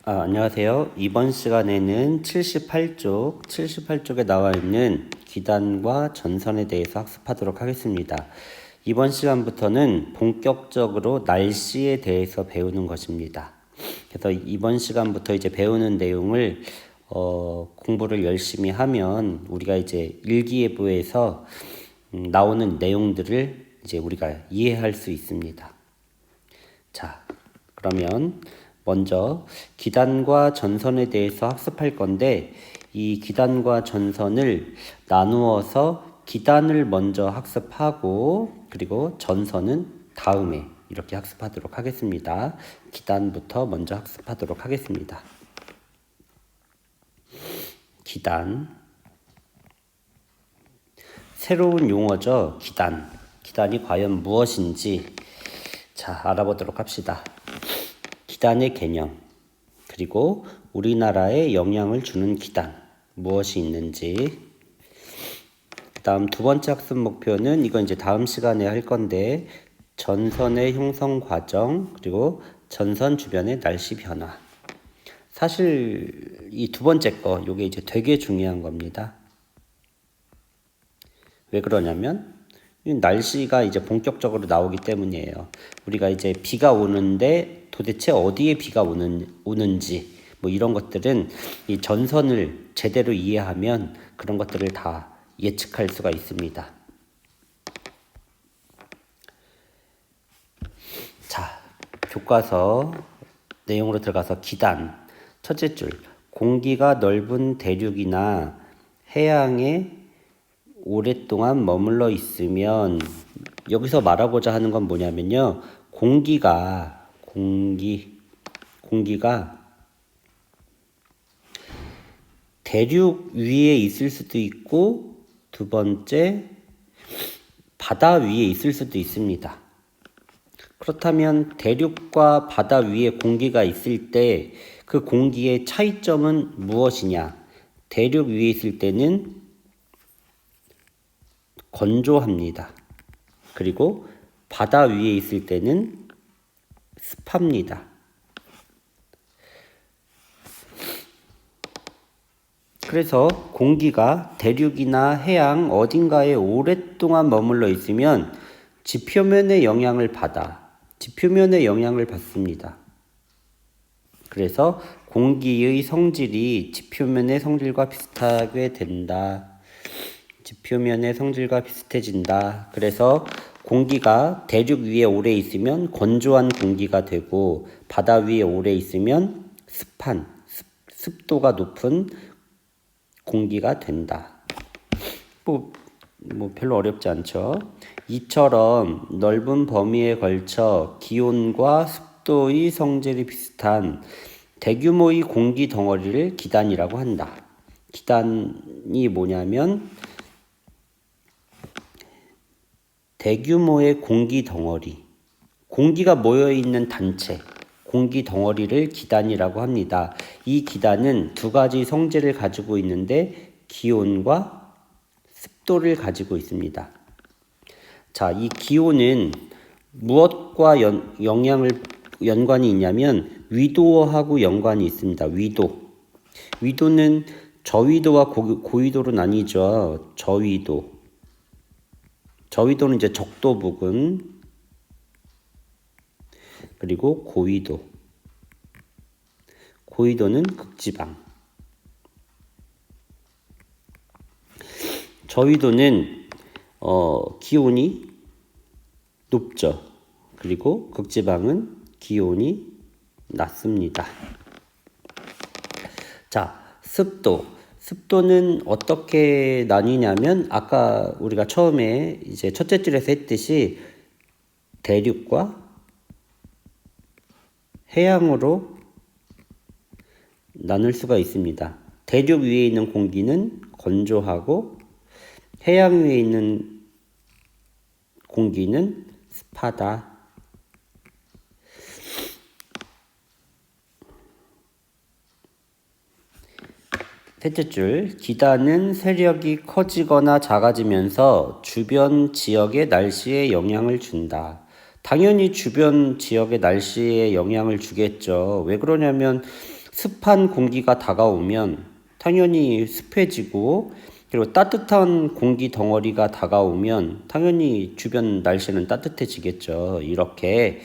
안녕하세요. 이번 시간에는 78쪽에 나와 있는 기단과 전선에 대해서 학습하도록 하겠습니다. 이번 시간부터는 본격적으로 날씨에 대해서 배우는 것입니다. 그래서 이번 시간부터 이제 배우는 내용을 공부를 열심히 하면 우리가 이제 일기예보에서 나오는 내용들을 이제 우리가 이해할 수 있습니다. 자, 그러면 먼저 기단과 전선에 대해서 학습할 건데, 이 기단과 전선을 나누어서 기단을 먼저 학습하고 그리고 전선은 다음에 이렇게 학습하도록 하겠습니다. 기단부터 먼저 학습하도록 하겠습니다. 기단, 새로운 용어죠. 기단이 과연 무엇인지 알아보도록 합시다. 기단의 개념, 그리고 우리나라에 영향을 주는 기단, 무엇이 있는지. 그 다음 두 번째 학습 목표는 이건 이제 다음 시간에 할 건데, 전선의 형성 과정, 그리고 전선 주변의 날씨 변화. 사실 이 두 번째 거, 요게 이제 되게 중요한 겁니다. 왜 그러냐면, 날씨가 이제 본격적으로 나오기 때문이에요. 우리가 이제 비가 오는데 도대체 어디에 비가 오는지 뭐 이런 것들은 이 전선을 제대로 이해하면 그런 것들을 다 예측할 수가 있습니다. 자, 교과서 내용으로 들어가서 기단. 첫째 줄, 공기가 넓은 대륙이나 해양에 오랫동안 머물러 있으면, 여기서 말하고자 하는 건 뭐냐면요, 공기가 대륙 위에 있을 수도 있고, 두 번째 바다 위에 있을 수도 있습니다. 그렇다면 대륙과 바다 위에 공기가 있을 때 그 공기의 차이점은 무엇이냐? 대륙 위에 있을 때는 건조합니다. 그리고 바다 위에 있을 때는 습합니다. 그래서 공기가 대륙이나 해양 어딘가에 오랫동안 머물러 있으면 지표면의 영향을 받습니다. 그래서 공기의 성질이 지표면의 성질과 비슷하게 된다. 지표면의 성질과 비슷해진다. 그래서 공기가 대륙 위에 오래 있으면 건조한 공기가 되고, 바다 위에 오래 있으면 습도가 높은 공기가 된다. 뭐 별로 어렵지 않죠. 이처럼 넓은 범위에 걸쳐 기온과 습도의 성질이 비슷한 대규모의 공기 덩어리를 기단이라고 한다. 기단이 뭐냐면 대규모의 공기 덩어리, 공기가 모여있는 단체, 공기 덩어리를 기단이라고 합니다. 이 기단은 두 가지 성질을 가지고 있는데 기온과 습도를 가지고 있습니다. 자, 이 기온은 무엇과 연관이 있냐면 위도하고 연관이 있습니다. 위도는 저위도와 고위도로 나뉘죠. 저위도는 이제 적도 부근, 그리고 고위도는 극지방. 저위도는 기온이 높죠. 그리고 극지방은 기온이 낮습니다. 자, 습도는 어떻게 나뉘냐면, 아까 우리가 처음에 이제 첫째 줄에서 했듯이 대륙과 해양으로 나눌 수가 있습니다. 대륙 위에 있는 공기는 건조하고 해양 위에 있는 공기는 습하다. 셋째 줄, 기단은 세력이 커지거나 작아지면서 주변 지역의 날씨에 영향을 준다. 당연히 주변 지역의 날씨에 영향을 주겠죠. 왜 그러냐면 습한 공기가 다가오면 당연히 습해지고, 그리고 따뜻한 공기 덩어리가 다가오면 당연히 주변 날씨는 따뜻해지겠죠. 이렇게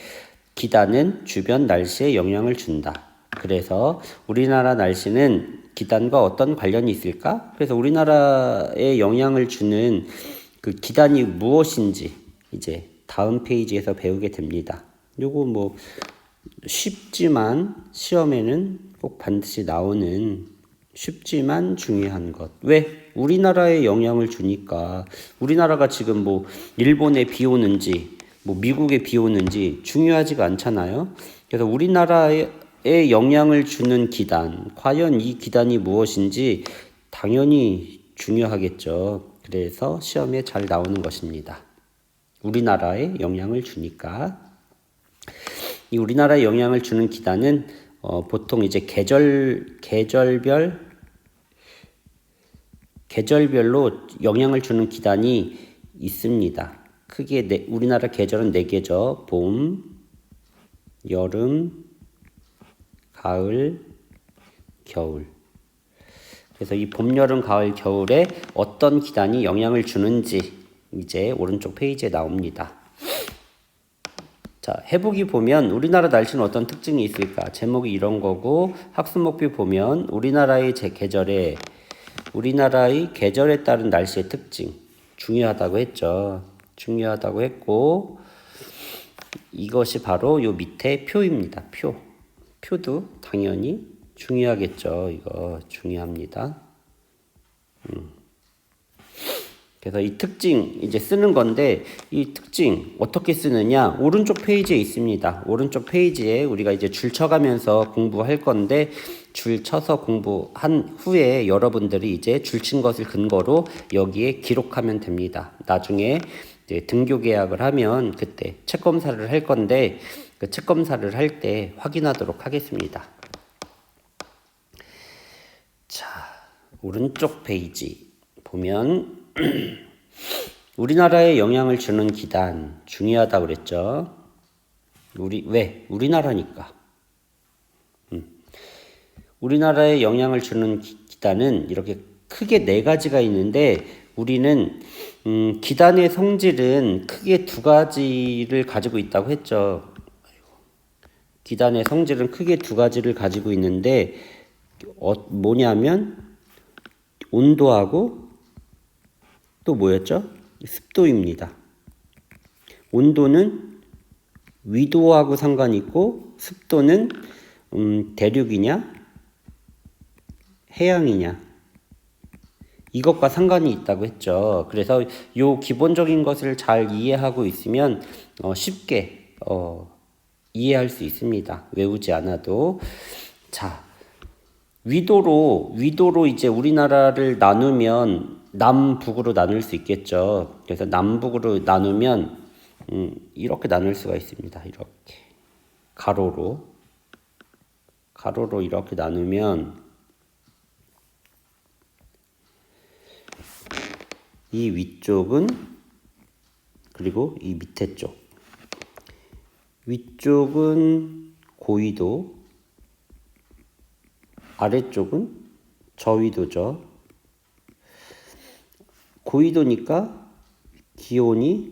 기단은 주변 날씨에 영향을 준다. 그래서 우리나라 날씨는 기단과 어떤 관련이 있을까? 그래서 우리나라에 영향을 주는 그 기단이 무엇인지 이제 다음 페이지에서 배우게 됩니다. 요거 뭐 쉽지만 시험에는 꼭 반드시 나오는 쉽지만 중요한 것. 왜? 우리나라에 영향을 주니까. 우리나라가 지금 뭐 일본에 비 오는지 뭐 미국에 비 오는지 중요하지가 않잖아요. 그래서 우리나라에 영향을 주는 기단, 과연 이 기단이 무엇인지 당연히 중요하겠죠. 그래서 시험에 잘 나오는 것입니다. 우리나라에 영향을 주니까. 이 우리나라에 영향을 주는 기단은 보통 이제 계절별로 영향을 주는 기단이 있습니다. 크게 우리나라 계절은 4개죠. 봄, 여름, 가을, 겨울. 그래서 이 봄, 여름, 가을, 겨울에 어떤 기단이 영향을 주는지 이제 오른쪽 페이지에 나옵니다. 자, 해보기 보면 우리나라 날씨는 어떤 특징이 있을까? 제목이 이런 거고, 학습목표 보면 우리나라의 계절에 따른 날씨의 특징 중요하다고 했죠. 중요하다고 했고, 이것이 바로 요 밑에 표입니다. 표도 당연히 중요하겠죠. 이거 중요합니다. 그래서 이 특징 이제 쓰는 건데, 이 특징 어떻게 쓰느냐? 오른쪽 페이지에 있습니다. 오른쪽 페이지에 우리가 이제 줄 쳐가면서 공부할 건데, 줄 쳐서 공부한 후에 여러분들이 이제 줄 친 것을 근거로 여기에 기록하면 됩니다. 나중에 이제 등교 계약을 하면 그때 책 검사를 할 건데, 그 책 검사를 할 때 확인하도록 하겠습니다. 자, 오른쪽 페이지 보면 우리나라에 영향을 주는 기단 중요하다고 그랬죠. 왜? 우리나라니까. 우리나라에 영향을 주는 기단은 이렇게 크게 4가지가 있는데, 우리는 기단의 성질은 크게 2가지를 가지고 있다고 했죠. 기단의 성질은 크게 2가지를 가지고 있는데 뭐냐면 온도하고 또 뭐였죠? 습도입니다. 온도는 위도하고 상관이 있고, 습도는 대륙이냐 해양이냐 이것과 상관이 있다고 했죠. 그래서 요 기본적인 것을 잘 이해하고 있으면 쉽게 이해할 수 있습니다. 외우지 않아도. 자, 위도로 이제 우리나라를 나누면 남북으로 나눌 수 있겠죠. 그래서 남북으로 나누면 이렇게 나눌 수가 있습니다. 이렇게 가로로 이렇게 나누면 이 위쪽은, 그리고 이 밑에 쪽, 위쪽은 고위도, 아래쪽은 저위도죠. 고위도니까 기온이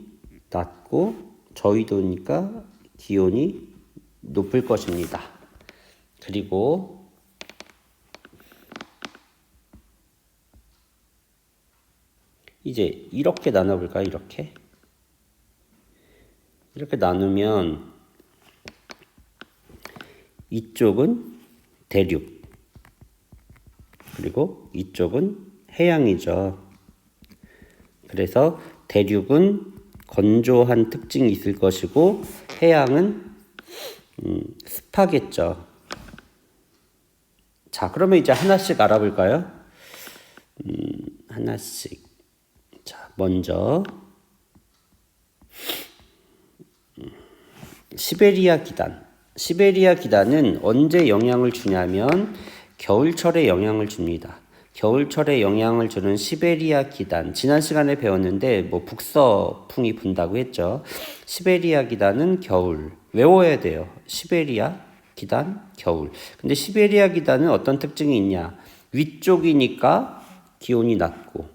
낮고, 저위도니까 기온이 높을 것입니다. 그리고 이제 이렇게 나눠볼까요? 이렇게 나누면 이쪽은 대륙, 그리고 이쪽은 해양이죠. 그래서 대륙은 건조한 특징이 있을 것이고, 해양은 습하겠죠. 자, 그러면 이제 하나씩 알아볼까요? 하나씩. 자, 먼저 시베리아 기단. 시베리아 기단은 언제 영향을 주냐면 겨울철에 영향을 줍니다. 겨울철에 영향을 주는 시베리아 기단. 지난 시간에 배웠는데 뭐 북서풍이 분다고 했죠. 시베리아 기단은 겨울. 외워야 돼요. 시베리아 기단, 겨울. 근데 시베리아 기단은 어떤 특징이 있냐? 위쪽이니까 기온이 낮고,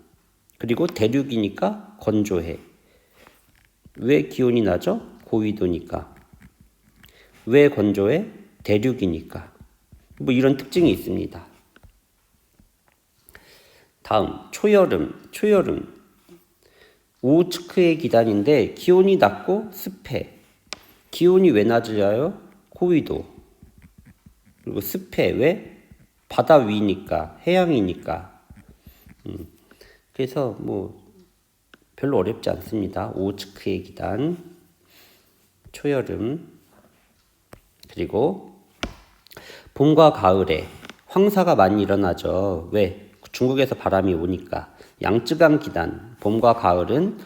그리고 대륙이니까 건조해. 왜 기온이 낮아? 고위도니까. 왜 건조해? 대륙이니까. 뭐 이런 특징이 있습니다. 다음, 초여름. 오호츠크의 기단인데 기온이 낮고 습해. 기온이 왜 낮아요? 고위도. 그리고 습해. 왜? 바다 위니까, 해양이니까. 그래서 뭐 별로 어렵지 않습니다. 오호츠크의 기단, 초여름. 그리고 봄과 가을에 황사가 많이 일어나죠. 왜? 중국에서 바람이 오니까. 양쯔강 기단, 봄과 가을은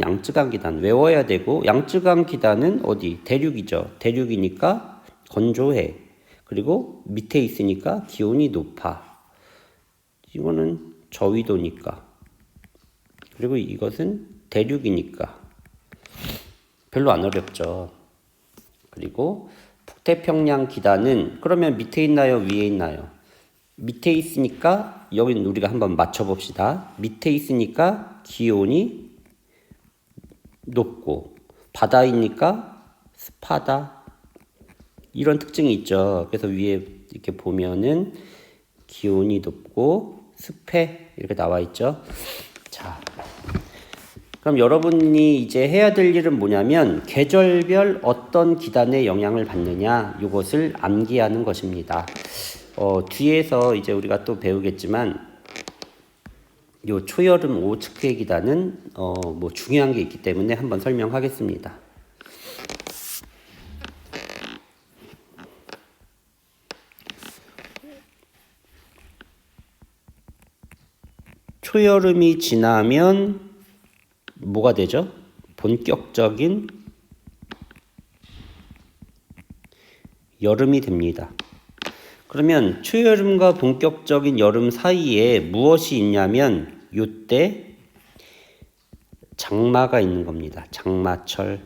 양쯔강 기단 외워야 되고, 양쯔강 기단은 어디? 대륙이죠. 대륙이니까 건조해. 그리고 밑에 있으니까 기온이 높아. 이거는 저위도니까. 그리고 이것은 대륙이니까. 별로 안 어렵죠. 그리고 북태평양 기단은 그러면 밑에 있나요? 위에 있나요? 밑에 있으니까 여기는 우리가 한번 맞춰봅시다. 밑에 있으니까 기온이 높고 바다이니까 습하다. 이런 특징이 있죠. 그래서 위에 이렇게 보면은 기온이 높고 습해 이렇게 나와 있죠. 자, 그럼 여러분이 이제 해야 될 일은 뭐냐면 계절별 어떤 기단의 영향을 받느냐 이것을 암기하는 것입니다. 뒤에서 이제 우리가 또 배우겠지만 요 초여름 오호츠크의 기단은 뭐 중요한 게 있기 때문에 한번 설명하겠습니다. 초여름이 지나면 뭐가 되죠? 본격적인 여름이 됩니다. 그러면 초여름과 본격적인 여름 사이에 무엇이 있냐면 요때 장마가 있는 겁니다. 장마철.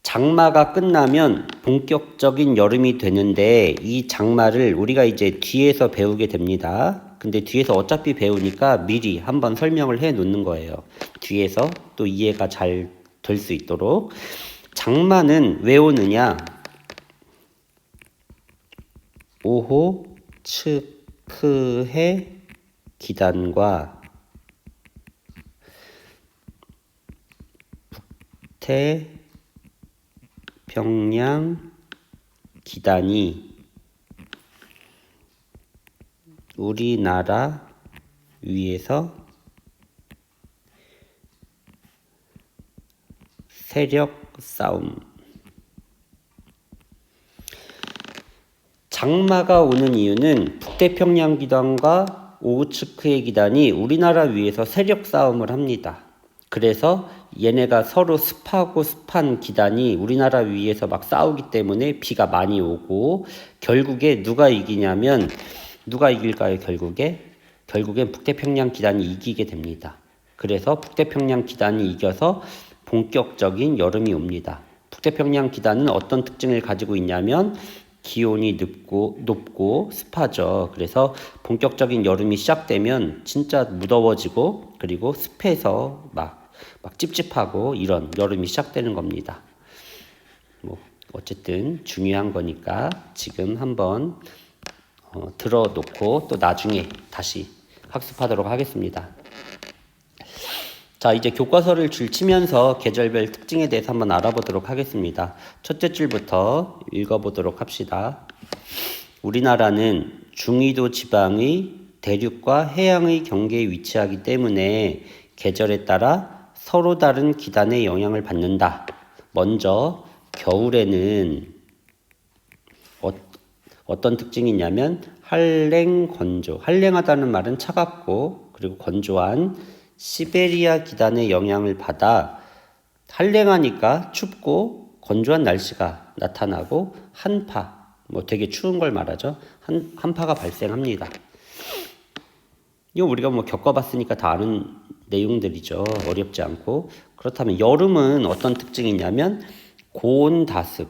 장마가 끝나면 본격적인 여름이 되는데 이 장마를 우리가 이제 뒤에서 배우게 됩니다. 근데 뒤에서 어차피 배우니까 미리 한번 설명을 해 놓는 거예요. 뒤에서 또 이해가 잘 될 수 있도록. 장마는 왜 오느냐? 오호츠크해 기단과 북태평양 기단이 우리나라 위에서 세력 싸움. 장마가 오는 이유는 북태평양 기단과 오호츠크해 기단이 우리나라 위에서 세력 싸움을 합니다. 그래서 얘네가 서로 습하고 습한 기단이 우리나라 위에서 막 싸우기 때문에 비가 많이 오고 결국에 누가 이기냐면 누가 이길까요? 결국엔 북태평양 기단이 이기게 됩니다. 그래서 북태평양 기단이 이겨서 본격적인 여름이 옵니다. 북태평양 기단은 어떤 특징을 가지고 있냐면 기온이 높고 습하죠. 그래서 본격적인 여름이 시작되면 진짜 무더워지고 그리고 습해서 막 찝찝하고 이런 여름이 시작되는 겁니다. 뭐 어쨌든 중요한 거니까 지금 한번 들어놓고 또 나중에 다시 학습하도록 하겠습니다. 자, 이제 교과서를 줄치면서 계절별 특징에 대해서 한번 알아보도록 하겠습니다. 첫째 줄부터 읽어보도록 합시다. 우리나라는 중위도 지방의 대륙과 해양의 경계에 위치하기 때문에 계절에 따라 서로 다른 기단의 영향을 받는다. 먼저 겨울에는 어떤 특징이 있냐면 한랭건조. 한랭하다는 말은 차갑고 그리고 건조한 시베리아 기단의 영향을 받아 한랭하니까 춥고 건조한 날씨가 나타나고 한파, 뭐 되게 추운 걸 말하죠. 한파가 발생합니다. 이거 우리가 뭐 겪어봤으니까 다 아는 내용들이죠. 어렵지 않고. 그렇다면 여름은 어떤 특징이 있냐면 고온다습.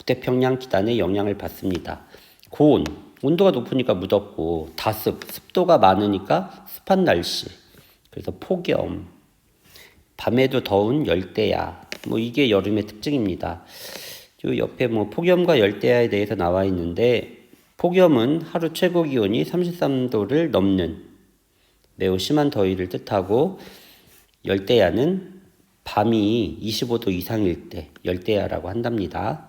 북태평양 기단의 영향을 받습니다. 고온, 온도가 높으니까 무덥고 다습, 습도가 많으니까 습한 날씨. 그래서 폭염, 밤에도 더운 열대야. 뭐 이게 여름의 특징입니다. 요 옆에 뭐 폭염과 열대야에 대해서 나와 있는데 폭염은 하루 최고 기온이 33도를 넘는 매우 심한 더위를 뜻하고 열대야는 밤이 25도 이상일 때 열대야라고 한답니다.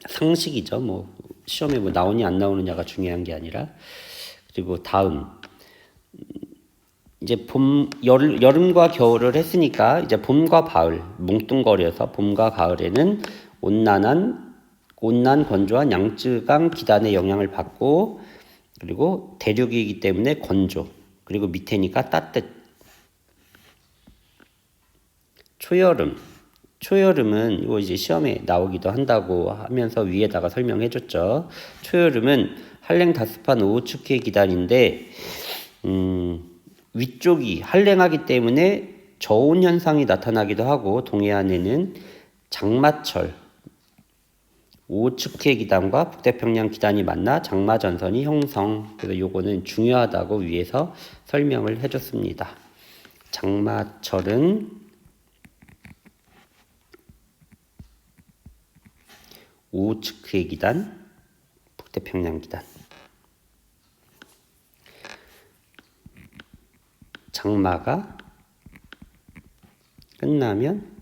상식이죠. 뭐 시험에 뭐 나오니 안 나오느냐가 중요한 게 아니라. 그리고 다음 이제 여름과 겨울을 했으니까 이제 봄과 가을 뭉뚱거려서 봄과 가을에는 온난 건조한 양쯔강 기단의 영향을 받고 그리고 대륙이기 때문에 건조 그리고 밑에니까 따뜻. 초여름은 이거 이제 시험에 나오기도 한다고 하면서 위에다가 설명해 줬죠. 초여름은 한랭 다습한 오후축해 기단인데 위쪽이 한랭하기 때문에 저온 현상이 나타나기도 하고 동해안에는 장마철 오후축해 기단과 북태평양 기단이 만나 장마전선이 형성. 그래서 요거는 중요하다고 위에서 설명을 해줬습니다. 장마철은 오후축해 기단, 북태평양 기단. 장마가 끝나면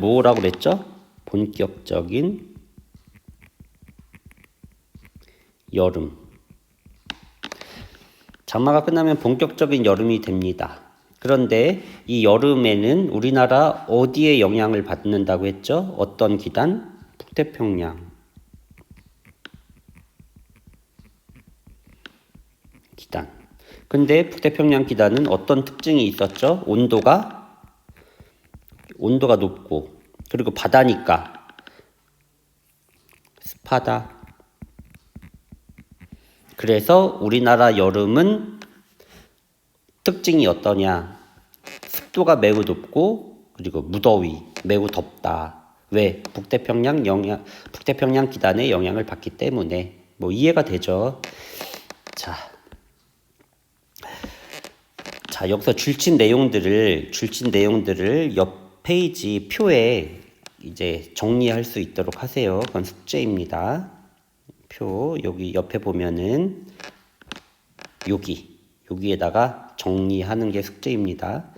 뭐라고 그랬죠? 본격적인 여름. 장마가 끝나면 본격적인 여름이 됩니다. 그런데 이 여름에는 우리나라 어디에 영향을 받는다고 했죠? 어떤 기단? 북태평양 기단. 근데 북태평양 기단은 어떤 특징이 있었죠? 온도가 높고 그리고 바다니까 습하다. 그래서 우리나라 여름은 특징이 어떠냐? 습도가 매우 높고 그리고 무더위, 매우 덥다. 왜? 북태평양 기단의 영향을 받기 때문에. 뭐 이해가 되죠? 자, 여기서 줄친 내용들을 옆 페이지 표에 이제 정리할 수 있도록 하세요. 그건 숙제입니다. 표 여기 옆에 보면은 여기에다가 정리하는 게 숙제입니다.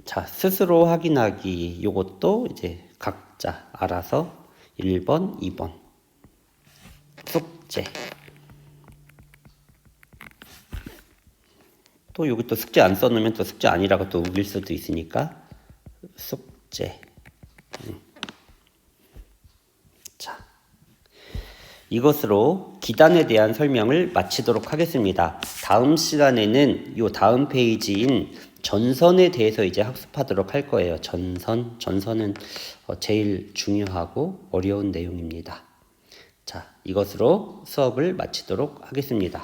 자, 스스로 확인하기 요것도 이제 각자 알아서 1번, 2번 숙제. 또 여기 또 숙제 안 써놓으면 또 숙제 아니라고 또 우길 수도 있으니까 숙제. 자, 이것으로 기단에 대한 설명을 마치도록 하겠습니다. 다음 시간에는 요 다음 페이지인 전선에 대해서 이제 학습하도록 할 거예요. 전선은 제일 중요하고 어려운 내용입니다. 자, 이것으로 수업을 마치도록 하겠습니다.